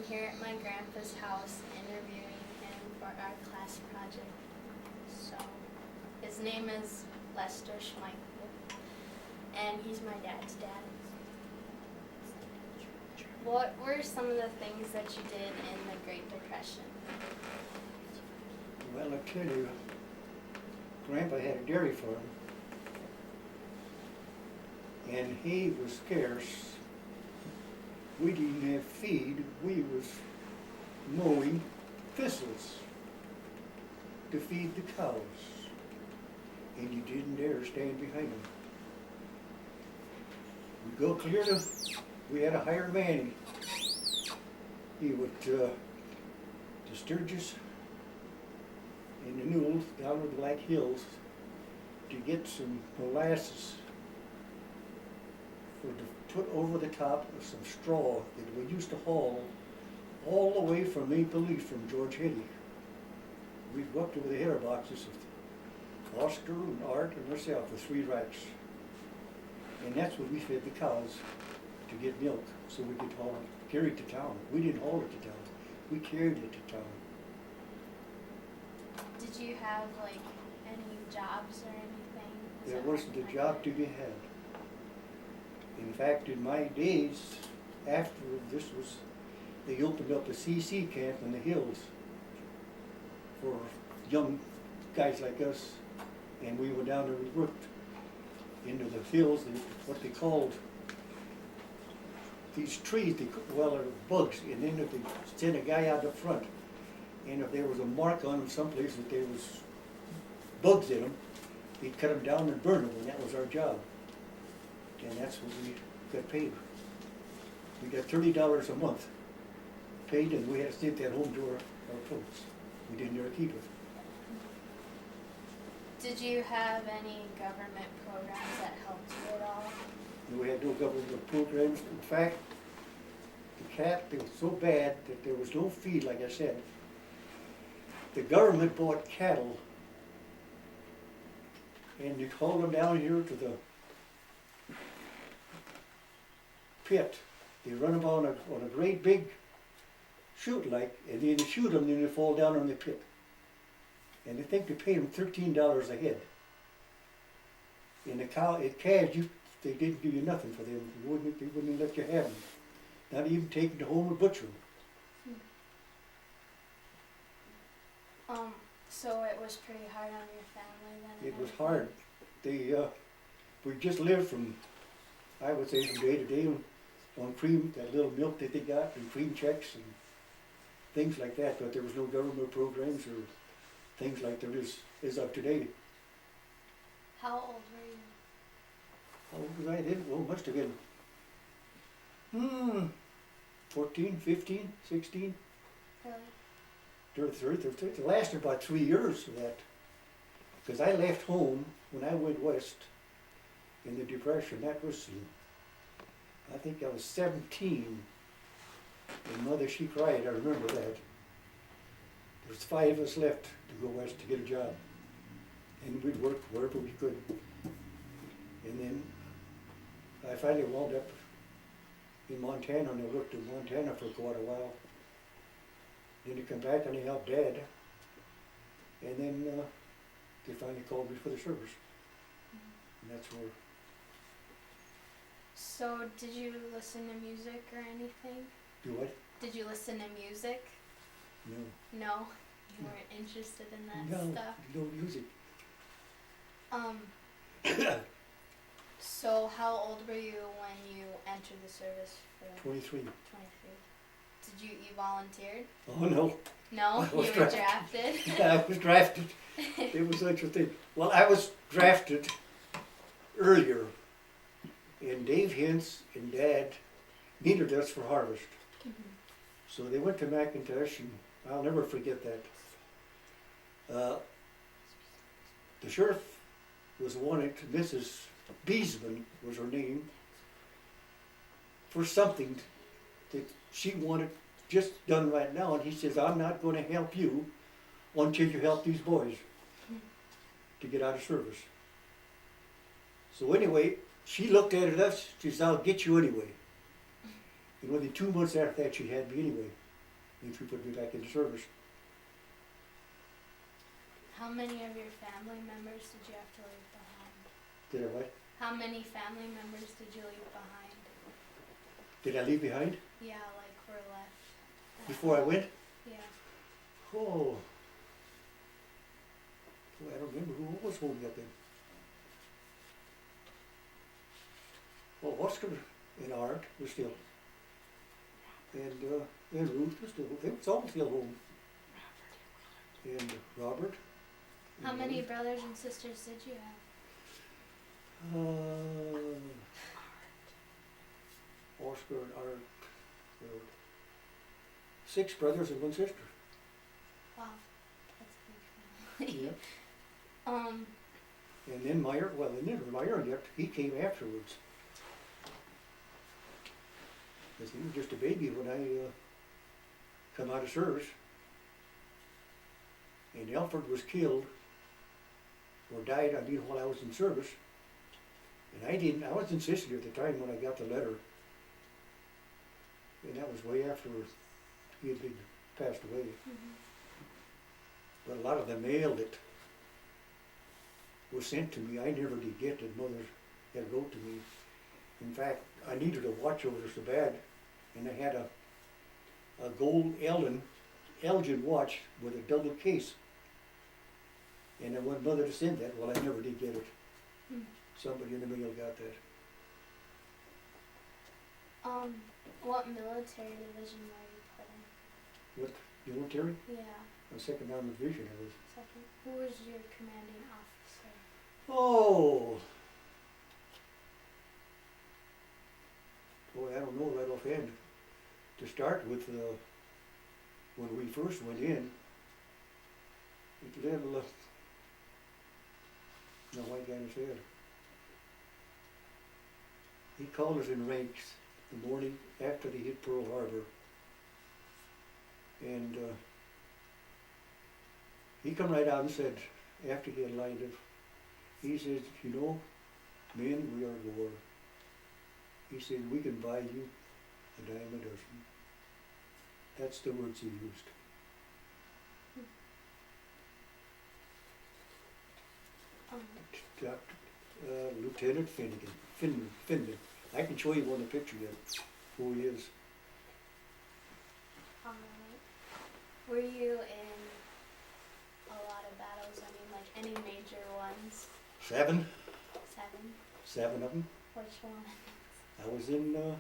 here at my grandpa's house interviewing him for our class project. So, his name is Lester Schmeichel, and he's my dad's dad. What were some of the things that you did in the Great Depression? Well, I tell you, Grandpa had a dairy farm, and hay was scarce. We didn't have feed. We was mowing thistles to feed the cows, and you didn't dare stand behind them. We'd go clear to, we had a hired man. He would to Sturgis in the Newell down to the Black Hills to get some molasses to put over the top of some straw that we used to haul all the way from Maple Leaf from George Hitty. We'd go up to the hair boxes of Oscar and Art and myself with 3 racks. And that's what we fed the cows to get milk so we could haul it, carry it to town. We didn't haul it to town, we carried it to town. Did you have like any jobs or anything? There wasn't a job to be had. In fact, in my days, after this was, they opened up a CC camp in the hills for young guys like us, and we went down there and worked into the fields, what they called these trees, well, they're bugs, and then if they sent a guy out the front, and if there was a mark on them someplace that there was bugs in them, he'd cut them down and burn them, and that was our job. And that's what we got paid. We got $30 a month paid, and we had to send that home to our folks. We didn't dare keep it. Did you have any government programs that helped you at all? We had no government programs. In fact, the cat, it was so bad that there was no feed, like I said. The government bought cattle, and they hauled them down here to the pit. They run them on a great big chute like, and then they shoot them, then they fall down in the pit. And they think they pay them $13 a head. And the calves, they didn't give you nothing for them. They wouldn't let you have them. Not even take them home and butcher them. So it was pretty hard on your family then? It was hard. We just lived from, I would say, from day to day on cream, that little milk that they got, and cream checks and things like that. But there was no government programs or things like there is of today. How old were you? How old was I then? Well, must have been 14, 15, 16. Really? It lasted about 3 years of that. Because I left home when I went west in the Depression. That was, I think I was 17. And Mother, she cried, I remember that. There was 5 of us left to go west to get a job. And we'd work wherever we could. And then I finally wound up in Montana, and I worked in Montana for quite a while. Then I come back and I helped Dad. And then they finally called me for the service. And that's where. So did you listen to music or anything? Do what? Did you listen to music? No. No? You weren't interested in that stuff? No music. So how old were you when you entered the service for 23. 23? Did you volunteered? Oh no. No? I You was were drafted? Yeah, I was drafted. It was such a thing. Well, I was drafted earlier, and Dave Hintz and Dad needed us for harvest. So they went to McIntosh, and I'll never forget that. The sheriff was wanted, Mrs. Beesman was her name, for something that she wanted just done right now, and he says, I'm not going to help you until you help these boys to get out of service. So anyway, she looked at us, she says, I'll get you anyway. And within 2 months after that, she had me anyway. and she put me back into service. How many of your family members did you have to leave behind? Did I what? How many family members did you leave behind? Did I leave behind Yeah, like were left. before I went? Yeah. Oh. Boy, I don't remember who was holding up then. Well, Oscar and Art were still, and Ruth was still, they was all still home. And Robert. How and many Ruth. brothers and sisters did you have? Oscar and Art, 6 brothers and 1 sister. Wow, that's a big family. Yeah. Um, And then Meyer, yet he came afterwards. Because he was just a baby when I come out of service. And Alfred was killed, or died, while I was in service. And I was in Sicily at the time when I got the letter. And that was way after he had been passed away. mhm. But a lot of the mail that was sent to me, I never did get that Mother had wrote to me. In fact, I needed a watch over there so bad, and I had a gold Elgin watch with a double case. And I wanted Mother to send that, well, I never did get it. Hmm. Somebody in the mail got that. What military division were you put in? What, military? Yeah, A second armored division I was. second. Who was your commanding officer? Oh! Boy, I don't know right offhand. To start with, when we first went in, it little, no white guy in his head. He called us in ranks the morning after they hit Pearl Harbor. And he come right out and said, after he had lined up, he says, you know, men, we are at war. He said, we can buy you a dime a dozen. That's the words he used. Lieutenant Finnegan. I can show you one of the picture yet, who he is. Were you in a lot of battles? I mean, like any major ones? 7 7? of them. Which one? I was in, well,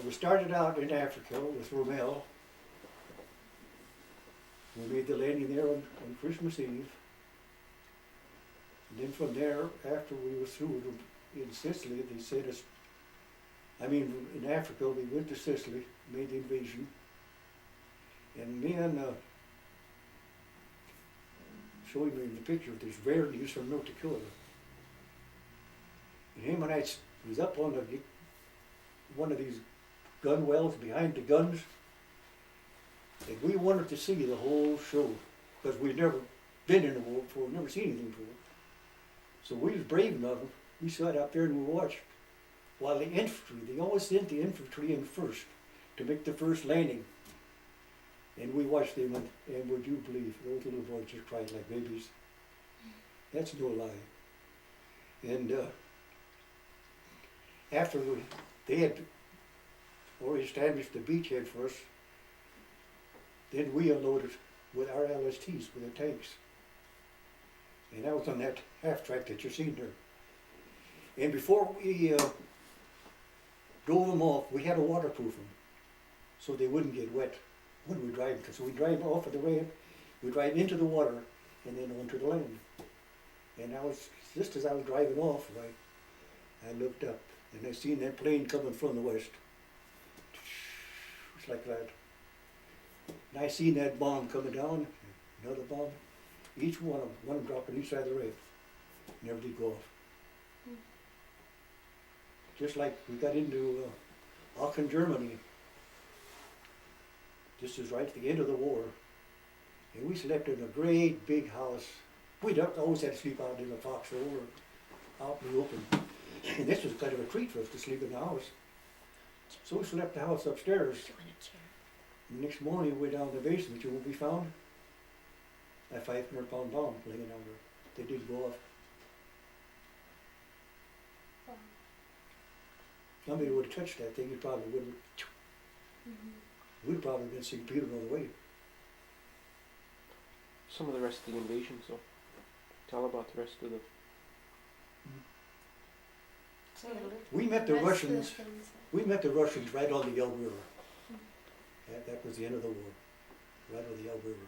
we started out in Africa with Rommel. We made the landing there on Christmas Eve. And then from there, after we were through in Sicily, they sent us, in Africa, we went to Sicily, made the invasion. And me and, showing me in the picture, there's Verdes from North Dakota. And him and I was up on one of these gun wells behind the guns. And we wanted to see the whole show, because we'd never been in a war before, never seen anything before. So we was brave enough, we sat up there and we watched. While the infantry, they always sent the infantry in first to make the first landing. And we watched them, and would you believe, those little boys just cried like babies. That's no lie. And after they had already established the beachhead for us, then we unloaded with our LSTs, with the tanks. And that was on that half track that you're seeing there. And before we drove them off, we had to waterproof them so they wouldn't get wet when we drive. So we drive off of the ramp, we drive into the water, and then onto the land. And just as I was driving off, I looked up and I seen that plane coming from the west. It's like that. And I seen that bomb coming down, another bomb. Each one of them dropped on each side of the ramp. Never did go off. Hmm. Just like we got into Aachen, Germany. This is right at the end of the war. And we slept in a great big house. We always had to sleep out in a foxhole or out in the open. And this was kind of a treat for us to sleep in the house. So we slept the house upstairs. The next morning, we went down to the basement, you know what we found? A 500-pound bomb laying down there. They did go off. Wow. Somebody would have touched that thing, it probably would have, Mhm. we'd have probably been seeing people on the way. Some of the rest of the invasion, so tell about the rest of the. We met the Rest of Russians, things. we met the Russians right on the Elbe River. Mhm. That was the end of the war, right on the Elbe River.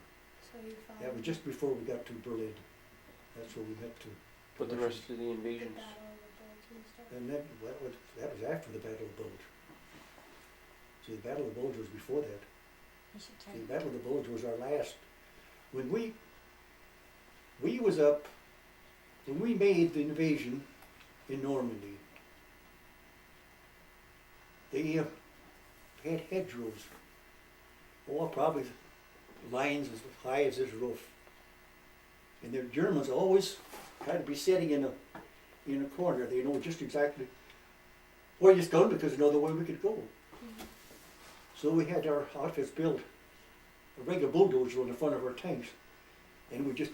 So you found That was just before we got to Berlin. That's where we met to. But the Russians. rest of the the invasions. Battle of the Bulge and stuff. And that was after the Battle of the Bulge. See, the Battle of the Bulge was before that. See, the Battle of the Bulge was our last. When we was up, when we made the invasion in Normandy, they had hedgerows. Oh, probably lines as high as this roof. And the Germans always had to be sitting in a corner. They know just exactly where you're going because they know the way we could go. Mhm. So we had our outfits built a regular bulldozer on the front of our tanks, and we just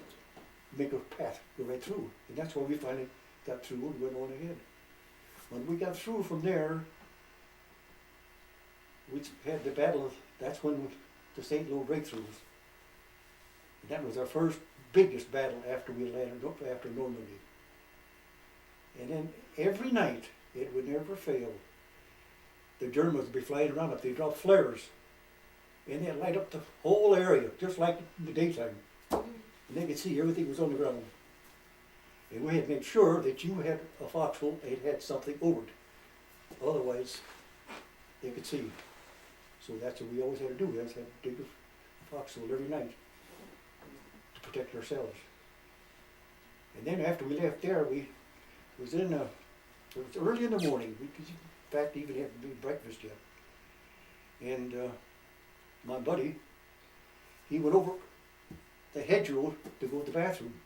make a path, go right through. And that's why we finally got through and went on ahead. When we got through from there, we had the battle, that's when the St. Louis breakthroughs. And that was our first biggest battle after we landed up after Normandy. And then every night, it would never fail, the Germans would be flying around up, they'd drop flares, and they'd light up the whole area, just like in the daytime. Mhm. And they could see everything was on the ground. And we had to make sure that you had a foxhole, it had something over it. Otherwise, they could see. So that's what we always had to do, we always had to dig a foxhole every night to protect ourselves. And then after we left there, it was early in the morning, we could, in fact, even hadn't made breakfast yet. And my buddy, he went over the hedgerow to go to the bathroom.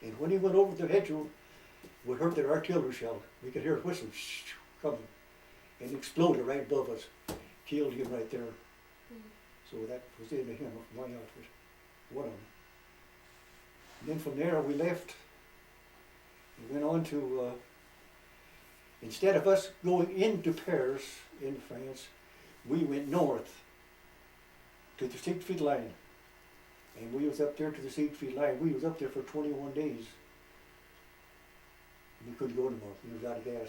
And when he went over the hedgerow, we heard that artillery shell. We could hear a whistle coming, and it exploded right above us, killed him right there. Mhm. So that was the end of him, my outfit, one of them. And then from there we left and went on to, instead of us going into Paris in France, we went north to the Siegfried line. And we was up there to the Siegfried line. We was up there for 21 days. We couldn't go anymore. We was out of gas.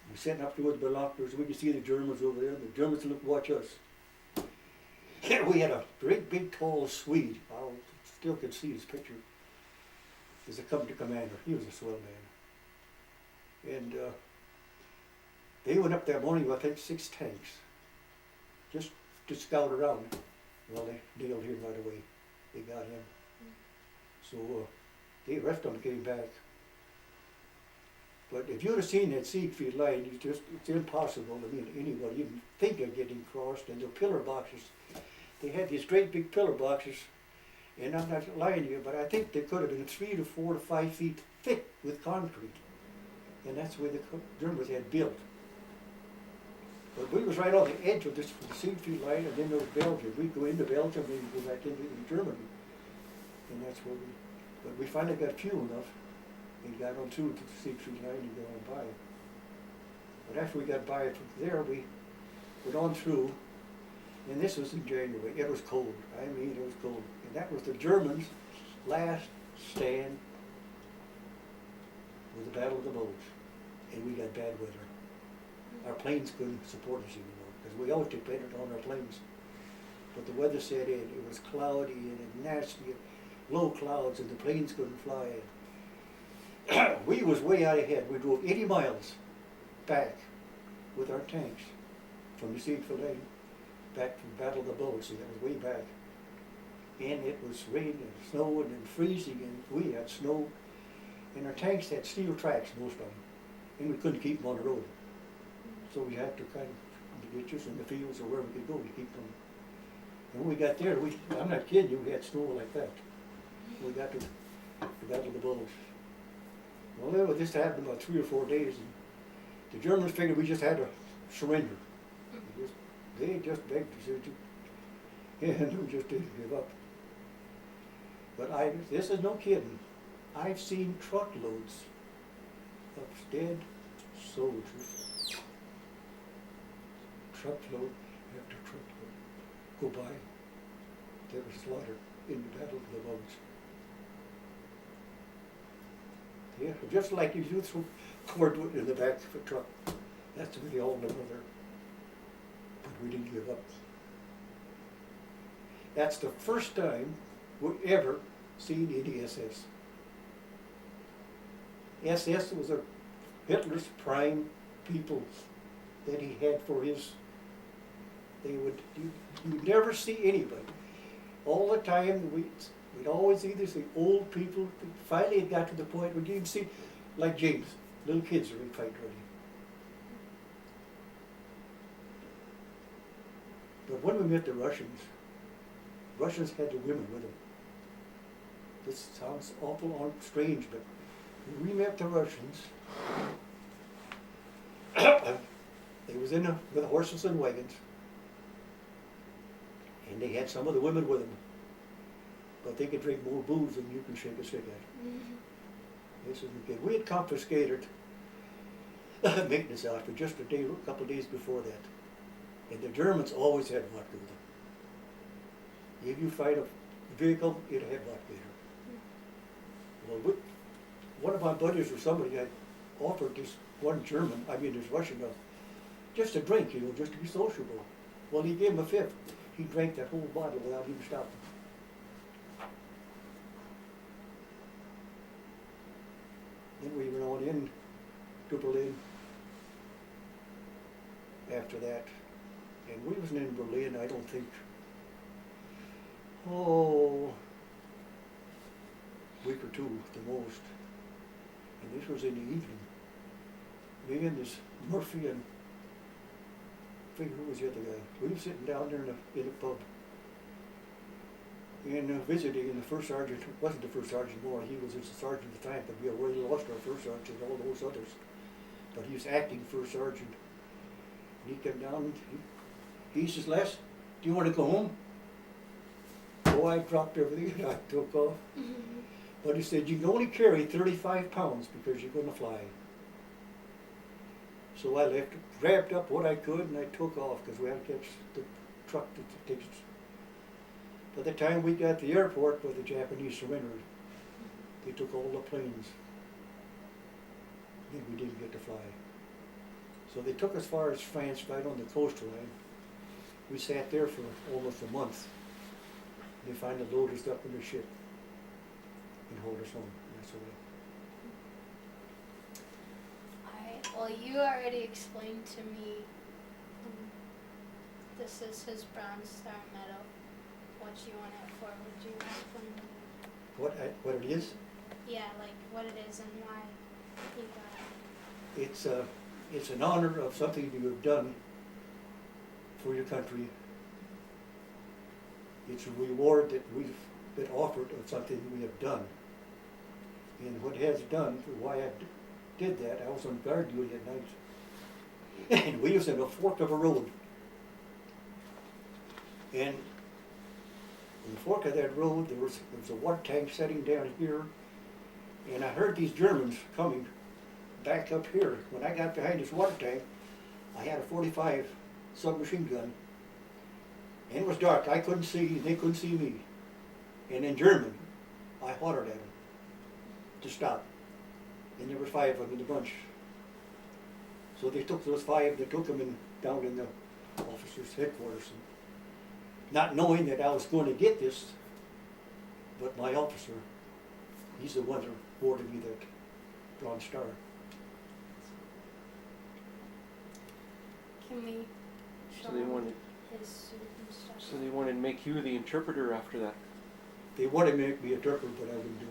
We were sitting up towards the binoculars. We could see the Germans over there. The Germans looked watch us. We had a great big tall Swede. I still can see his picture. He's a company commander. He was a swell man. And they went up that morning with, I think, 6 tanks. Just to scout around. Well, they nailed him right away. They got him. So they left him and came back. But if you'd have seen that Siegfried line, it's impossible. I mean, anybody even think of getting crossed. And the pillar boxes, they had these great big pillar boxes, and I'm not lying to you, but I think they could have been 3 to 4 to 5 feet thick with concrete. And that's the way the Germans had built. But we was right on the edge of this Siegfried line, and then there was Belgium. We'd go into Belgium, and we'd go back into Germany. And that's where but we finally got fuel enough, and got on through to the Siegfried line and got on by. But after we got by from there, we went on through, and this was in January. It was cold. I mean, it was cold. And that was the Germans' last stand with the Battle of the Bulge. And we got bad weather. Our planes couldn't support us anymore, because we always depended on our planes. But the weather set in, it was cloudy and nasty, low clouds, and the planes couldn't fly. And we was way out ahead. We drove 80 miles back with our tanks from the Siegfried line back from Battle of the Bulge. See, that was way back. And it was raining and snowing and freezing, and we had snow. And our tanks had steel tracks, most of them, and we couldn't keep them on the road. So we had to kind of the ditches and the fields or where we could go to keep them. And when we got there, I'm not kidding you, we had snow like that. We got to the Battle of the Bulge. Well, this happened about 3 or 4 days, and the Germans figured we just had to surrender. They just begged to see you, and we just didn't give up. But this is no kidding. I've seen truckloads of dead soldiers, truckload after truckload, go by. They were slaughtered in the Battle of the Bulge. Yeah, just like if you threw cordwood in the back of a truck. That's what they all live there. But we didn't give up. That's the first time we ever seen any SS. SS was Hitler's prime people that he had for his. You'd never see anybody. All the time we'd always either see old people. Finally, it got to the point where you'd see, like James, little kids are in fight ready. But when we met the Russians had the women with them. This sounds awful strange, but when we met the Russians, they was with horses and wagons, and they had some of the women with them, but they could drink more booze than you can shake a stick at. This is good. We had confiscated maintenance outfit just a couple of days before that, and the Germans always had vodka with them. If you fight a vehicle, it had vodka in it. Well, one of my buddies or somebody had offered this this Russian, just a drink, just to be sociable. Well, he gave him a fifth. He drank that whole bottle without even stopping. Then we went on in to Berlin after that. And we wasn't in Berlin, I don't think, week or two at the most. And this was in the evening. Me and this Murphy and I think who was the other guy. We were sitting down there in a pub and visiting, and the first sergeant wasn't the first sergeant more. He was just a sergeant at the time, but we already lost our first sergeant and all those others. But he was acting first sergeant. And he came down and he says, "Les, do you want to go home?" Oh, I dropped everything and I took off. But he said, "You can only carry 35 pounds because you're going to fly." So I left, grabbed up what I could, and I took off because we had to catch the truck that takes us. By the time we got to the airport where the Japanese surrendered, they took all the planes. Then we didn't get to fly. So they took as far as France, right on the coastline. We sat there for almost a month. They finally loaded us up in the ship and hauled us home. That's the way. Well, you already explained to me this is his Bronze Star Medal. What you want it for? Would you explain? What it is? Yeah, like what it is and why you got it. It's an honor of something you have done for your country. It's a reward that we've been offered of something we have done. And what it has done, why I did that, I was on guard duty at night. And we was in a fork of a road. And in the fork of that road, there was a water tank sitting down here. And I heard these Germans coming back up here. When I got behind this water tank, I had a .45 submachine gun. And it was dark. I couldn't see, they couldn't see me. And in German, I hollered at them to stop. And there were 5 of them in the bunch. So they took those 5, they took them down in the officers' headquarters. And not knowing that I was going to get this, but my officer, he's the one that awarded me that Bronze Star. Can we show So they wanted, his suit and stuff? so they wanted to make you the interpreter after that. They wanted to make me a interpreter, but I wouldn't do it.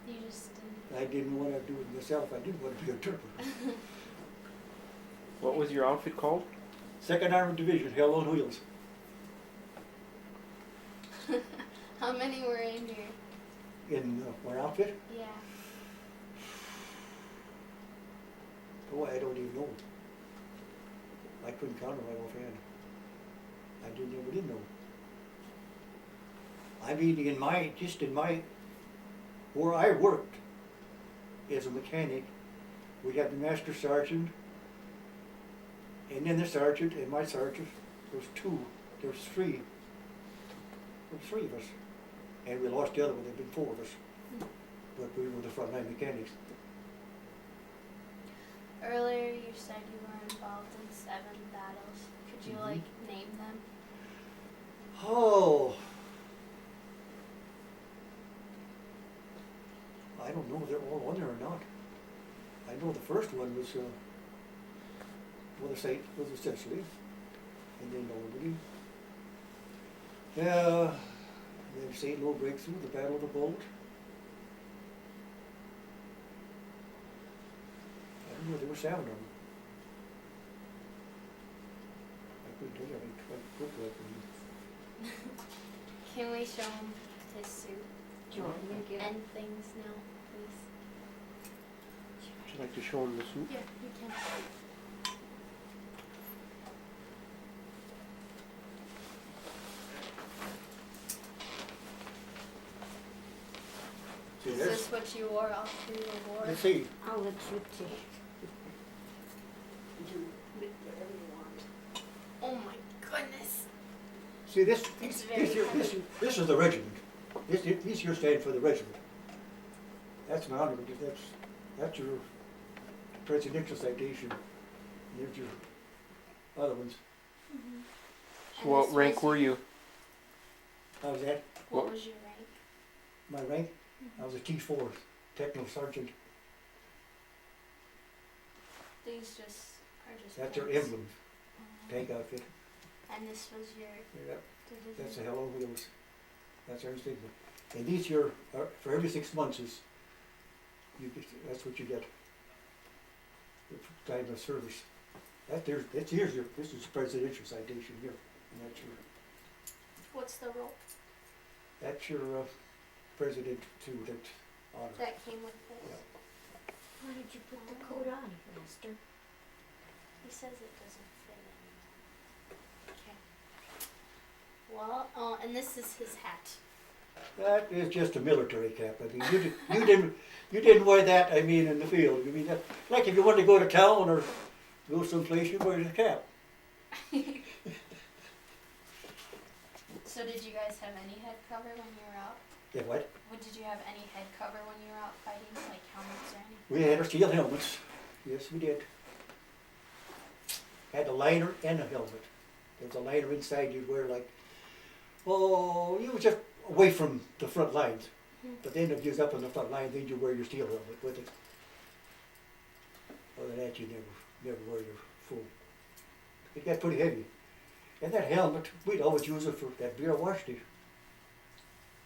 You just didn't. I didn't want to do it myself. I didn't want to be an interpreter. What was your outfit called? 2nd Armored Division, Hell on Wheels. How many were in here? In our outfit? Yeah. Oh, I don't even know. I couldn't count them right offhand. I never did know. I mean, where I worked as a mechanic, we had the master sergeant, and then the sergeant and my sergeant. There was three of us, and we lost the other one. There'd been 4 of us, but we were the frontline mechanics. Earlier you said you were involved in 7 battles. Could you like name them? Oh, I don't know if they're all on there or not. I know the first one was Sicily, and then Normandy. Yeah, then St. Louis breakthrough, the Battle of the Bulge. I don't know, there were 7 of them. I couldn't tell you, I looked like them. Can we show him his suit Jordan, and things now, please? Would you like to show him the suit? Yeah, you can. See, Is this what you wore all through the war? let's see, I'll let you take. Do whatever you want. Oh my goodness. see this, It's very heavy. this is the regiment. This here stands for the regiment. That's an honor, because that's your presidential citation. There's your other ones. So And what this rank was- were you? How's that? What was your rank? My rank? I was a T4, technical sergeant. These are just That's your pins. emblem, Mhm. tank outfit. And this was your Yep, division? that's the hell on wheels. That's our insignia. And these here, for every 6 months that's what you get. The time of service. This is the presidential citation here. And What's the rope that's your president too, that honor. that came with this? Yeah. Why did you put the coat on, Lester? He says it doesn't fit anymore. Okay. Well, oh, and this is his hat. That is just a military cap. I mean, you didn't wear that. I mean, in the field. I mean, like if you wanted to go to town or go someplace, you wear the cap. So did you guys have any head cover when you were out? Yeah, what? Did you have any head cover when you were out fighting, like helmets or anything? We had our steel helmets. Yes, we did. Had a liner and a helmet. There was a liner inside. You'd wear you were just away from the front lines. But then if you was up on the front line, then you wear your steel helmet with it. Other than that, you never wear your full. It got pretty heavy. And that helmet, we'd always use it for that beer wash day.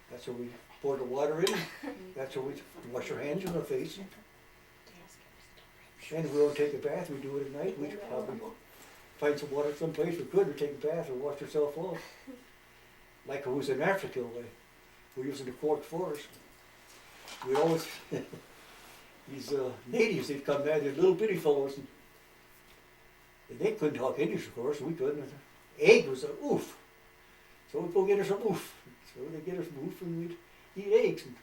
That's where we pour the water in. That's where we wash our hands and our face. And if we don't take a bath, we do it at night. We'd probably find some water someplace we could, or take a bath or wash ourselves off. Like it was in Africa, we were using the cork forest. We always, these natives, they'd come down, they're little bitty fellows, and they couldn't talk English, of course, we couldn't. Egg was a oof. So we'd go get her some oof. So they'd get her some oof, and we'd eat eggs. And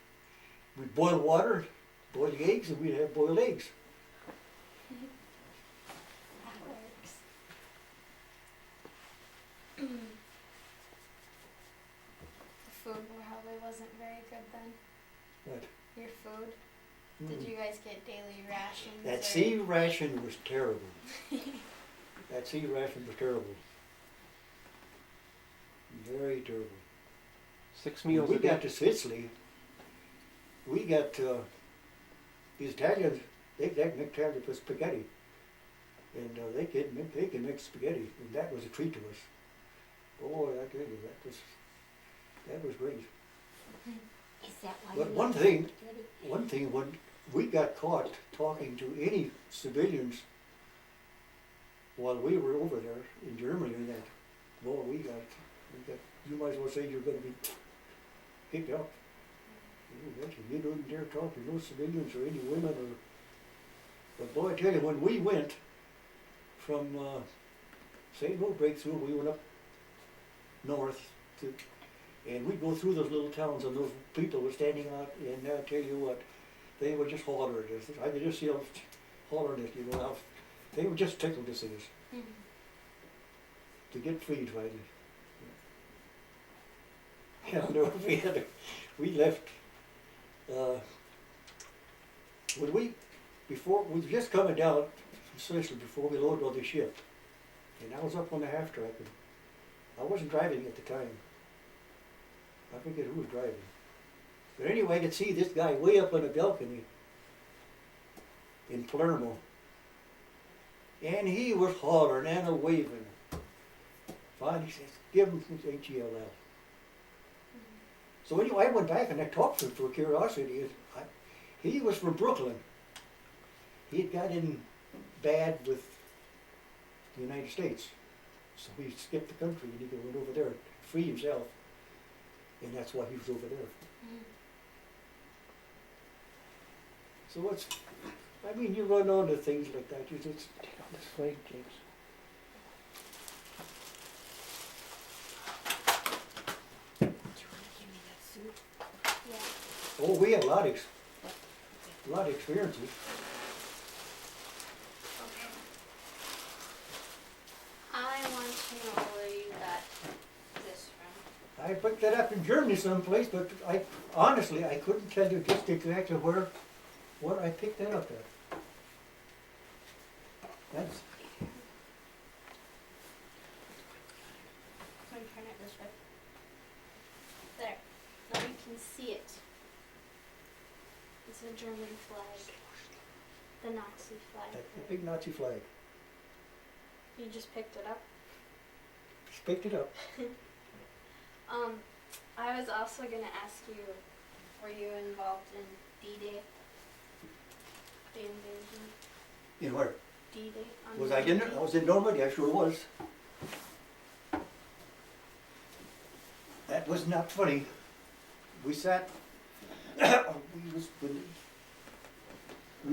we'd boil water, boil the eggs, and we'd have boiled eggs. That works. The food probably wasn't very good then. What? Your food? Did you guys get daily rations? That or- sea ration was terrible. That sea ration was terrible. Very terrible. 6 When meals we a day. got to Sicily, we got these Italians. They make Italian with spaghetti, and they can make spaghetti, and that was a treat to us. Boy, I tell you, that was great. Is that why But you one like thing- spaghetti? One thing, when we got caught talking to any civilians while we were over there in Germany, and that, boy, we got. You might as well say you're going to be kicked out. You don't dare talk to no civilians or any women or. But boy, I tell you, when we went from same road breakthrough, we went up north to, and we'd go through those little towns and those people were standing out, and I tell you what, they were just hollering. I could just see them hollering at you know, how they were just tickled to see us, Mhm. to get freed finally. Yeah, no, we left, when we were just coming down from Sicily before we loaded on the ship, and I was up on the half track, and I wasn't driving at the time. I forget who was driving. But anyway, I could see this guy way up on the balcony in Palermo, and he was hollering and a-waving. Finally he says, give him his HELL. So anyway, I went back and I talked to him for curiosity. He was from Brooklyn. He had got in bad with the United States. So he skipped the country and he went over there to free himself. And that's why he was over there. Mhm. So it's, I mean, you run on to things like that. You just, Take off this flag, James. Do you wanna give me that suit? Yeah. oh, we had a lot of experiences. Okay. I want to know where you got this from. I picked that up in Germany someplace, but I honestly I couldn't tell you just exactly where I picked that up at. That's So turn it this way. There. Now you can see it. It's a German flag. The Nazi flag. the big Nazi flag. You just picked it up. Just picked it up. I was also gonna ask you, were you involved in D-Day? The invasion? In where? D-Day? on Was I in it? Normandy? I was in Normandy, I sure was. That was not funny. We sat, we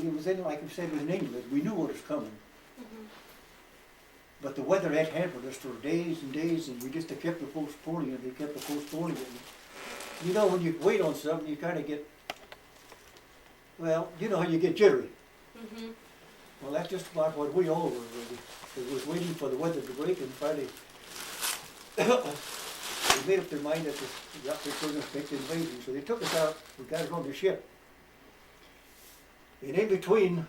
was in, like I said, it was in England. We knew what was coming. Mhm. But the weather had hampered us for days and days, and we just kept postponing it, they kept postponing it. You know, when you wait on something, you kind of get, well, you know how you get jittery. Mhm. Well, that's just about what we all were, really. We was waiting for the weather to break, and finally, they made up their mind that they were going to make the invasion. So they took us out, we got us on the ship. And in between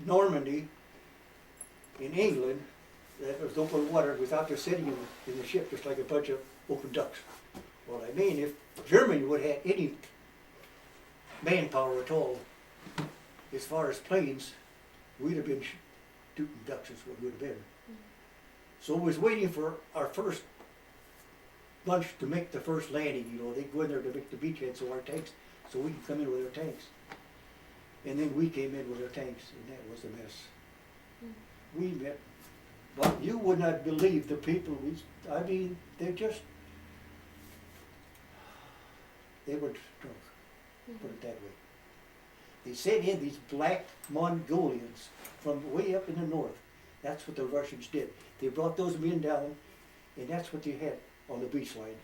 Normandy in England, that was open water, without just sitting in the ship just like a bunch of open ducks. Well, I mean, if Germany would have had any manpower at all, as far as planes, we'd have been shooting ducks is what we would have been. So we was waiting for our first bunch to make the first landing, you know, they'd go in there to make the beachhead so our tanks, so we could come in with our tanks. And then we came in with our tanks, and that was a mess. We met, but you would not believe the people I mean, they were drunk, put it that way. They sent in these black Mongolians from way up in the north. That's what the Russians did. They brought those men down, and that's what they had on the beach line.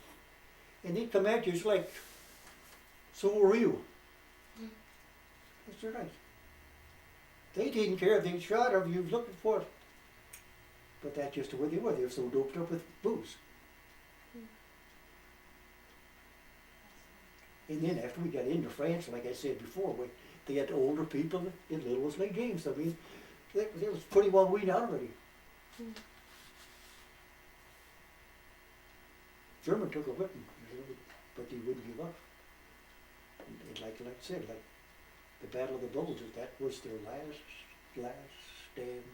And they'd come at you, it's like, so were you? That's right. They didn't care if they shot or if you was looking for it. But that's just the way they were. They were so doped up with booze. And then after we got into France, like I said before, they had older people in Little St. James. I mean, they was pretty well weaned out already. German took a whipping, but they wouldn't give up. And like I said, like the Battle of the Bulges, that was their last stand,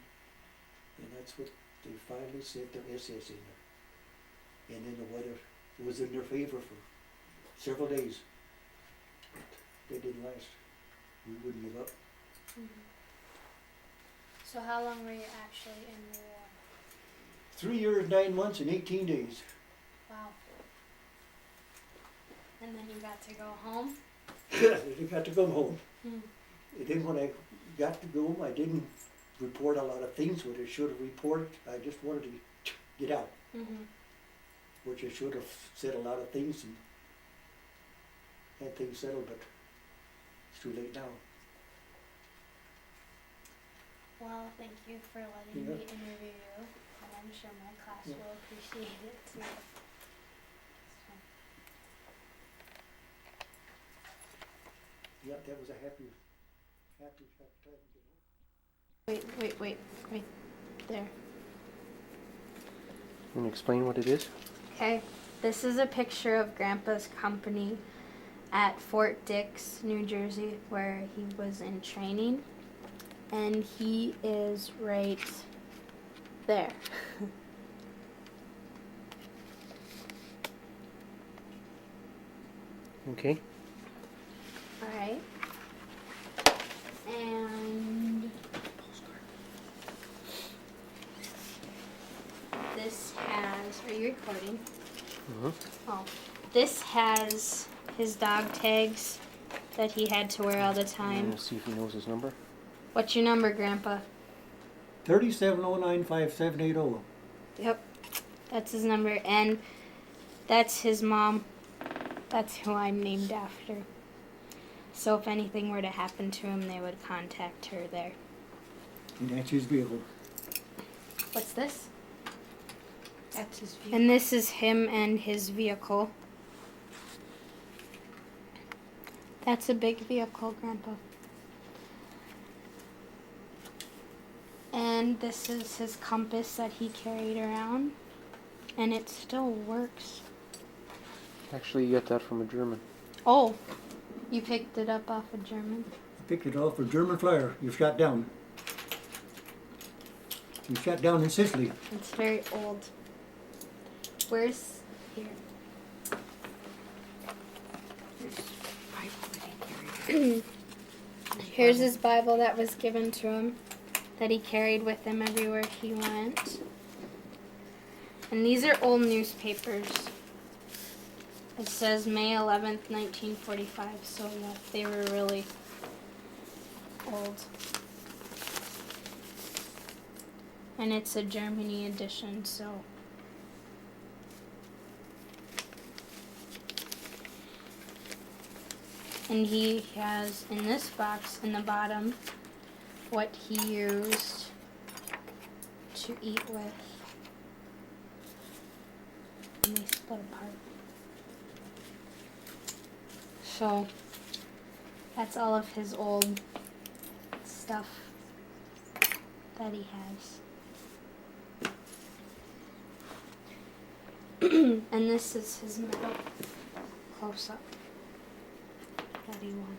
and that's what they finally sent their SS in there. And then the weather was in their favor for several days. But they didn't last. We wouldn't give up. So how long were you actually in the war? 3 years, 9 months, and 18 days. Wow. And then you got to go home? I got to come home. Hmm. And then when I got to go home, I didn't report a lot of things what it should have reported. I just wanted to get out, Mm-hmm. which I should have said a lot of things and had things settled, but it's too late now. Well, thank you for letting Yeah. me interview you, and I'm sure my class Yeah. will appreciate it too. Yeah, that was a happy time to get home. Wait, there. Can you explain what it is? Okay, this is a picture of Grandpa's company at Fort Dix, New Jersey, where he was in training. And he is right there. Okay. Alright. And this has, are you recording? Mm-hmm. Oh, this has his dog tags that he had to wear all the time. See if he knows his number. What's your number, Grandpa? 37095780. Yep, that's his number, and that's his mom. That's who I'm named after. So if anything were to happen to him, they would contact her there. And that's his vehicle. What's this? That's his view. And this is him and his vehicle. That's a big vehicle, Grandpa. And this is his compass that he carried around. And it still works. Actually, you got that from a German. Oh, you picked it up off a German? I picked it off for a German flyer you shot down. You shot down in Sicily. It's very old. Where's here? Here's his Bible that was given to him, that he carried with him everywhere he went. And these are old newspapers. It says May 11th, 1945, so yeah, they were really old. And it's a Germany edition, so. And he has in this box in the bottom what he used to eat with. And they split apart. So that's all of his old stuff that he has. And this is his medal close up that he won.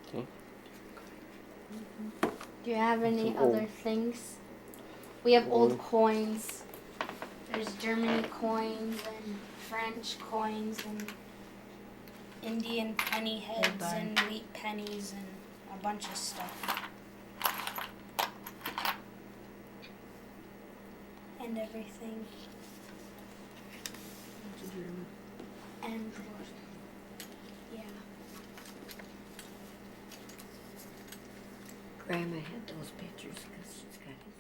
Okay. Do you have any Some old- other things? We have old Old. coins. There's German coins and French coins and Indian penny heads Hold on. and wheat pennies and a bunch of stuff. And everything. And yeah. Grandma had those pictures because she's got his